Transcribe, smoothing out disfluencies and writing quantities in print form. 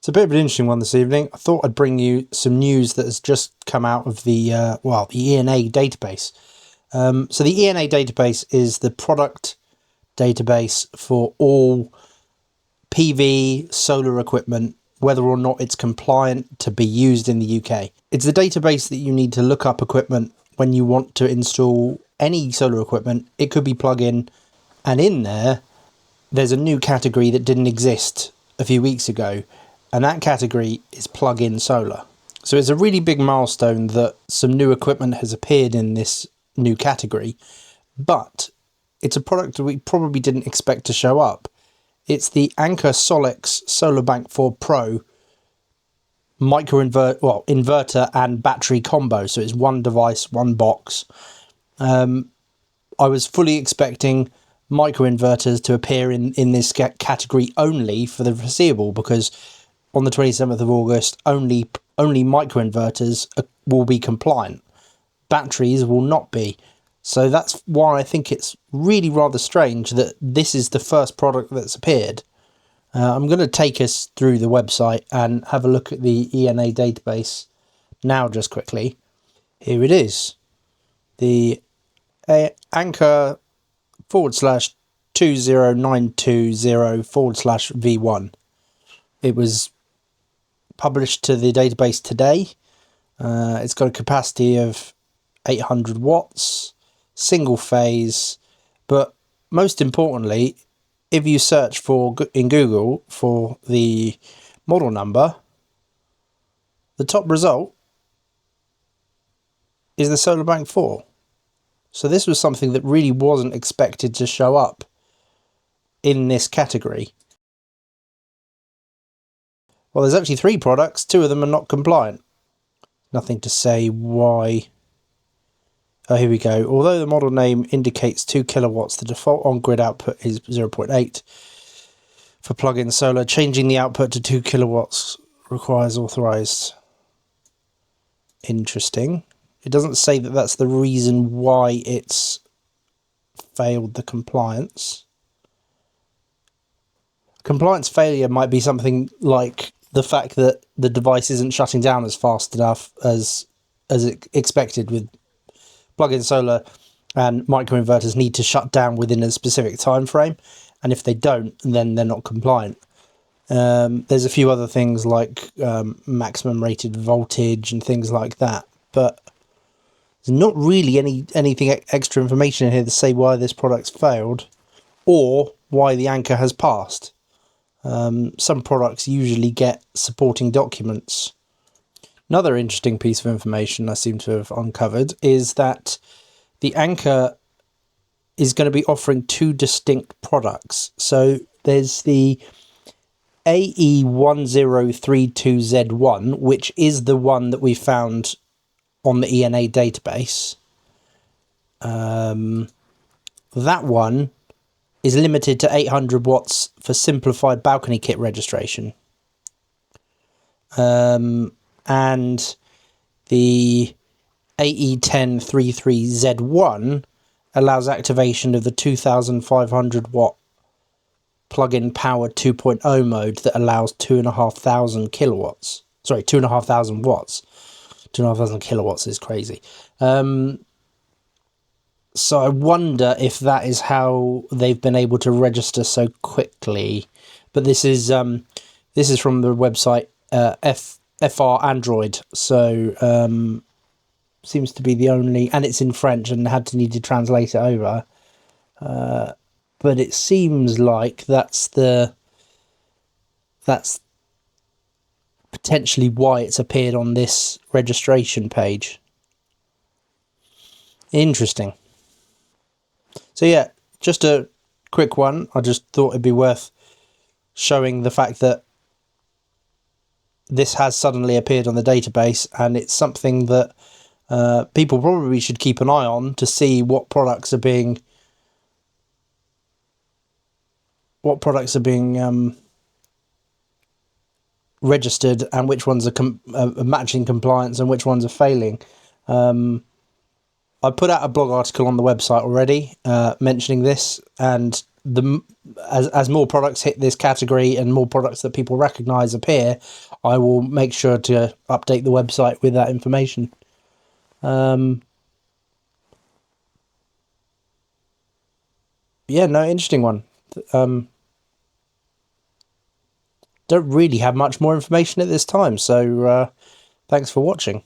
It's a bit of an interesting one this evening. I thought I'd bring you some news that has just come out of the the ENA database. So the ENA database is the product database for all PV solar equipment, whether or not it's compliant to be used in the UK. It's the database that you need to look up equipment when you want to install any solar equipment. It could be plug-in, and in there's a new category that didn't exist a few weeks ago, and that category is plug-in solar. So it's a really big milestone that some new equipment has appeared in this new category, but it's a product that we probably didn't expect to show up. It's the Anker SOLIX Solarbank 4 Pro inverter and battery combo. So it's one device, one box. I was fully expecting microinverters to appear in this category only for the foreseeable, because on the 27th of August, only microinverters will be compliant. Batteries will not be. So that's why I think it's really rather strange that this is the first product that's appeared. I'm going to take us through the website and have a look at the ENA database now just quickly. Here it is. The Anker /20920/V1. It was published to the database today. It's got a capacity of 800 watts, single phase, but most importantly, if you search in Google for the model number, the top result is the Solarbank 4. So this was something that really wasn't expected to show up in this category. Well, there's actually 3 products. 2 of them are not compliant. Nothing to say why. Oh, here we go. Although the model name indicates 2 kilowatts, the default on-grid output is 0.8 for plug-in solar. Changing the output to 2 kilowatts requires authorized. Interesting. It doesn't say that that's the reason why it's failed the compliance. Compliance failure might be something like the fact that the device isn't shutting down as fast enough as expected. With plug-in solar and microinverters need to shut down within a specific time frame, and if they don't, then they're not compliant. There's a few other things like maximum rated voltage and things like that, but there's not really anything extra information in here to say why this product's failed or why the Anker has passed. Some products usually get supporting documents. Another interesting piece of information I seem to have uncovered is that the Anker is going to be offering 2 distinct products. So there's the AE1032Z1, which is the one that we found on the ENA database. That one is limited to 800 watts for simplified balcony kit registration. And the AE1033Z1 allows activation of the 2500 watt plug-in power 2.0 mode that allows 2,500 kilowatts. Sorry, 2,500 watts. 2,500 kilowatts is crazy. So I wonder if that is how they've been able to register so quickly. But this is from the website FR Android, so seems to be the only, and it's in French and need to translate it over. But it seems like that's potentially why it's appeared on this registration page. Interesting. So yeah, just a quick one. I just thought it'd be worth showing the fact that this has suddenly appeared on the database, and it's something that people probably should keep an eye on to see what products are being registered and which ones are matching compliance and which ones are failing. I put out a blog article on the website already mentioning this, and as more products hit this category and more products that people recognize appear, I will make sure to update the website with that information. Yeah, no, interesting one. Don't really have much more information at this time, so thanks for watching.